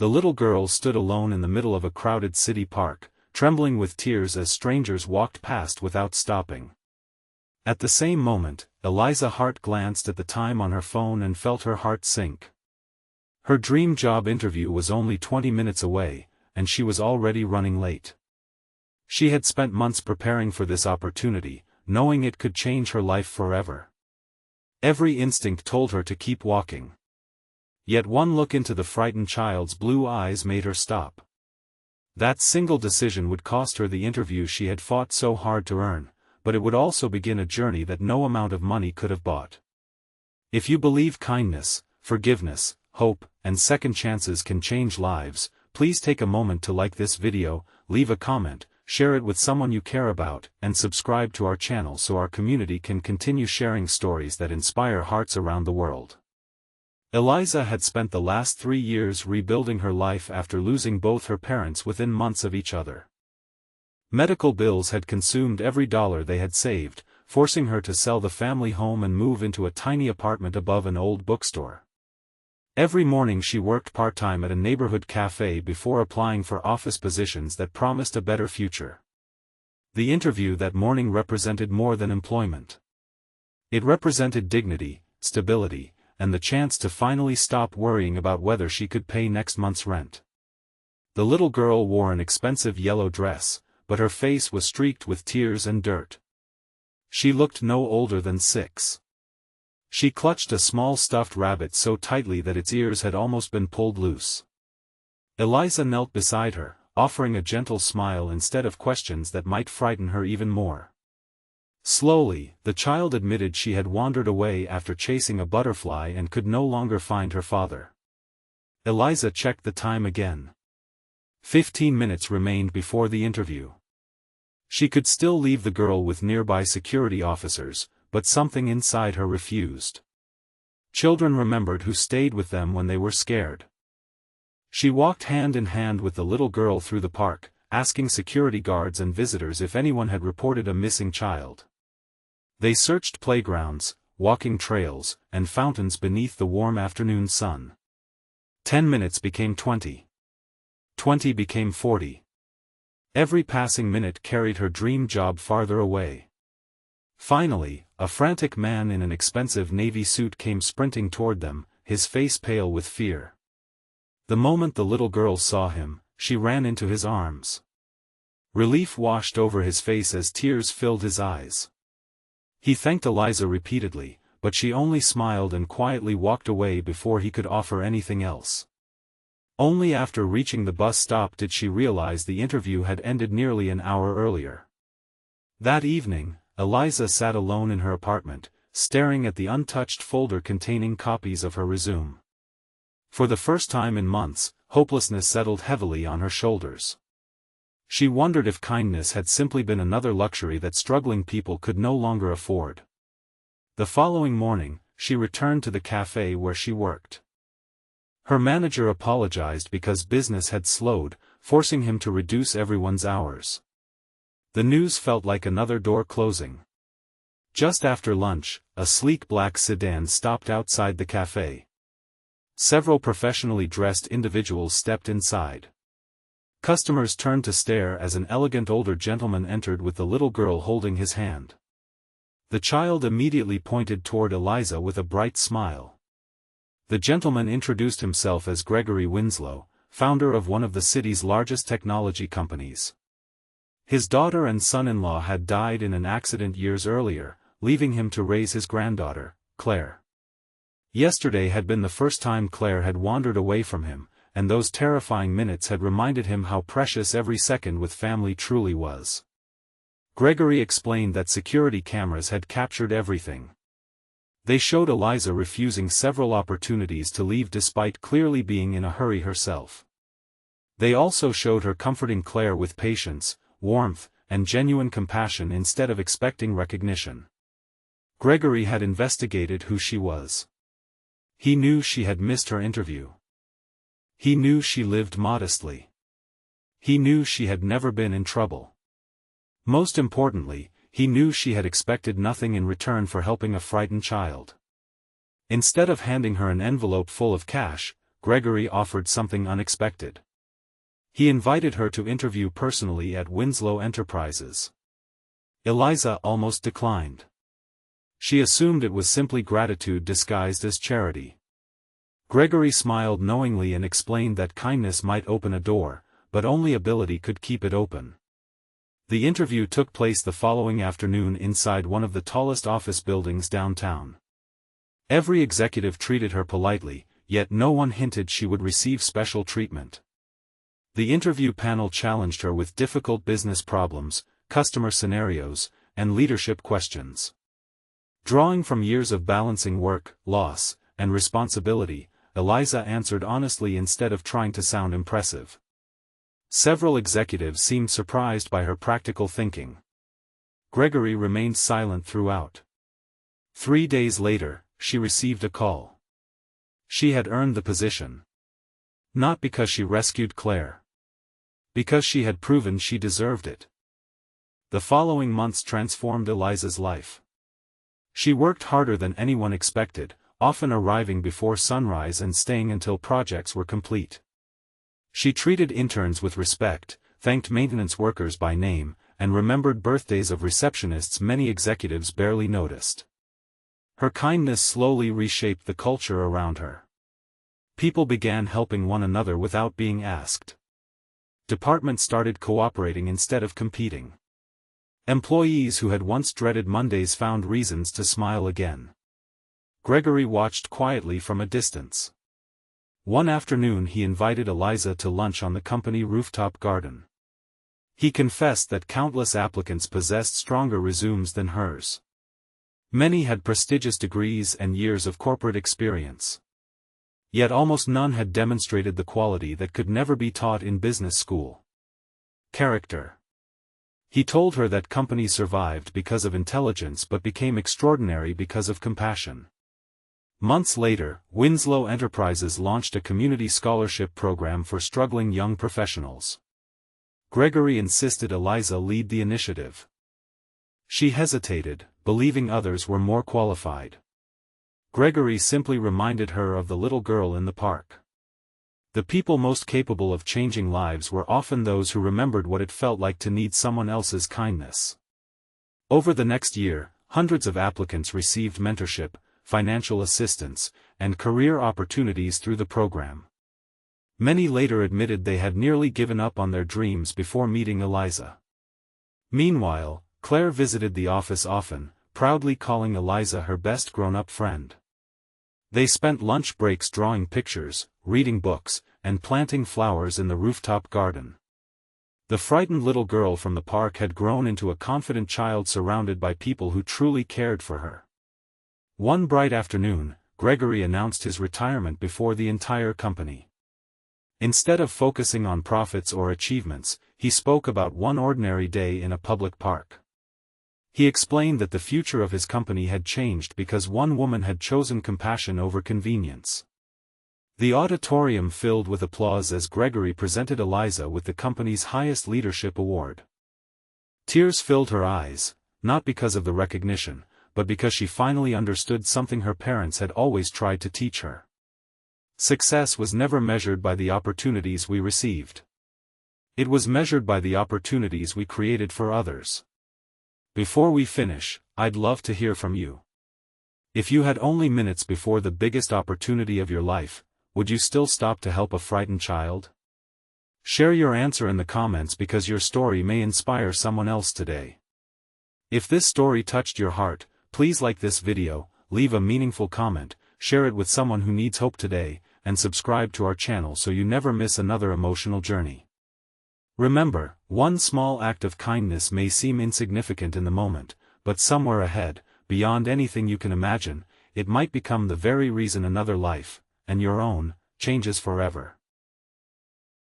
The little girl stood alone in the middle of a crowded city park, trembling with tears as strangers walked past without stopping. At the same moment, Eliza Hart glanced at the time on her phone and felt her heart sink. Her dream job interview was only 20 minutes away, and she was already running late. She had spent months preparing for this opportunity, knowing it could change her life forever. Every instinct told her to keep walking. Yet one look into the frightened child's blue eyes made her stop. That single decision would cost her the interview she had fought so hard to earn, but it would also begin a journey that no amount of money could have bought. If you believe kindness, forgiveness, hope, and second chances can change lives, please take a moment to like this video, leave a comment, share it with someone you care about, and subscribe to our channel so our community can continue sharing stories that inspire hearts around the world. Eliza had spent the last 3 years rebuilding her life after losing both her parents within months of each other. Medical bills had consumed every dollar they had saved, forcing her to sell the family home and move into a tiny apartment above an old bookstore. Every morning she worked part-time at a neighborhood cafe before applying for office positions that promised a better future. The interview that morning represented more than employment. It represented dignity, stability, and the chance to finally stop worrying about whether she could pay next month's rent. The little girl wore an expensive yellow dress, but her face was streaked with tears and dirt. She looked no older than 6. She clutched a small stuffed rabbit so tightly that its ears had almost been pulled loose. Eliza knelt beside her, offering a gentle smile instead of questions that might frighten her even more. Slowly, the child admitted she had wandered away after chasing a butterfly and could no longer find her father. Eliza checked the time again. 15 minutes remained before the interview. She could still leave the girl with nearby security officers, but something inside her refused. Children remembered who stayed with them when they were scared. She walked hand in hand with the little girl through the park, asking security guards and visitors if anyone had reported a missing child. They searched playgrounds, walking trails, and fountains beneath the warm afternoon sun. 10 minutes became 20. 20 became 40. Every passing minute carried her dream job farther away. Finally, a frantic man in an expensive navy suit came sprinting toward them, his face pale with fear. The moment the little girl saw him, she ran into his arms. Relief washed over his face as tears filled his eyes. He thanked Eliza repeatedly, but she only smiled and quietly walked away before he could offer anything else. Only after reaching the bus stop did she realize the interview had ended nearly an hour earlier. That evening, Eliza sat alone in her apartment, staring at the untouched folder containing copies of her resume. For the first time in months, hopelessness settled heavily on her shoulders. She wondered if kindness had simply been another luxury that struggling people could no longer afford. The following morning, she returned to the cafe where she worked. Her manager apologized because business had slowed, forcing him to reduce everyone's hours. The news felt like another door closing. Just after lunch, a sleek black sedan stopped outside the cafe. Several professionally dressed individuals stepped inside. Customers turned to stare as an elegant older gentleman entered with the little girl holding his hand. The child immediately pointed toward Eliza with a bright smile. The gentleman introduced himself as Gregory Winslow, founder of one of the city's largest technology companies. His daughter and son-in-law had died in an accident years earlier, leaving him to raise his granddaughter, Claire. Yesterday had been the first time Claire had wandered away from him, and those terrifying minutes had reminded him how precious every second with family truly was. Gregory explained that security cameras had captured everything. They showed Eliza refusing several opportunities to leave despite clearly being in a hurry herself. They also showed her comforting Claire with patience, warmth, and genuine compassion instead of expecting recognition. Gregory had investigated who she was. He knew she had missed her interview. He knew she lived modestly. He knew she had never been in trouble. Most importantly, he knew she had expected nothing in return for helping a frightened child. Instead of handing her an envelope full of cash, Gregory offered something unexpected. He invited her to interview personally at Winslow Enterprises. Eliza almost declined. She assumed it was simply gratitude disguised as charity. Gregory smiled knowingly and explained that kindness might open a door, but only ability could keep it open. The interview took place the following afternoon inside one of the tallest office buildings downtown. Every executive treated her politely, yet no one hinted she would receive special treatment. The interview panel challenged her with difficult business problems, customer scenarios, and leadership questions. Drawing from years of balancing work, loss, and responsibility, Eliza answered honestly instead of trying to sound impressive. Several executives seemed surprised by her practical thinking. Gregory remained silent throughout. 3 days later, she received a call. She had earned the position. Not because she rescued Claire. Because she had proven she deserved it. The following months transformed Eliza's life. She worked harder than anyone expected, often arriving before sunrise and staying until projects were complete. She treated interns with respect, thanked maintenance workers by name, and remembered birthdays of receptionists many executives barely noticed. Her kindness slowly reshaped the culture around her. People began helping one another without being asked. Departments started cooperating instead of competing. Employees who had once dreaded Mondays found reasons to smile again. Gregory watched quietly from a distance. One afternoon he invited Eliza to lunch on the company rooftop garden. He confessed that countless applicants possessed stronger resumes than hers. Many had prestigious degrees and years of corporate experience. Yet almost none had demonstrated the quality that could never be taught in business school. Character. He told her that companies survived because of intelligence but became extraordinary because of compassion. Months later, Winslow Enterprises launched a community scholarship program for struggling young professionals. Gregory insisted Eliza lead the initiative. She hesitated, believing others were more qualified. Gregory simply reminded her of the little girl in the park. The people most capable of changing lives were often those who remembered what it felt like to need someone else's kindness. Over the next year, hundreds of applicants received mentorship, financial assistance, and career opportunities through the program. Many later admitted they had nearly given up on their dreams before meeting Eliza. Meanwhile, Claire visited the office often, proudly calling Eliza her best grown-up friend. They spent lunch breaks drawing pictures, reading books, and planting flowers in the rooftop garden. The frightened little girl from the park had grown into a confident child surrounded by people who truly cared for her. One bright afternoon, Gregory announced his retirement before the entire company. Instead of focusing on profits or achievements, he spoke about one ordinary day in a public park. He explained that the future of his company had changed because one woman had chosen compassion over convenience. The auditorium filled with applause as Gregory presented Eliza with the company's highest leadership award. Tears filled her eyes, not because of the recognition, but because she finally understood something her parents had always tried to teach her. Success was never measured by the opportunities we received. It was measured by the opportunities we created for others. Before we finish, I'd love to hear from you. If you had only minutes before the biggest opportunity of your life, would you still stop to help a frightened child? Share your answer in the comments because your story may inspire someone else today. If this story touched your heart, please like this video, leave a meaningful comment, share it with someone who needs hope today, and subscribe to our channel so you never miss another emotional journey. Remember, one small act of kindness may seem insignificant in the moment, but somewhere ahead, beyond anything you can imagine, it might become the very reason another life, and your own, changes forever.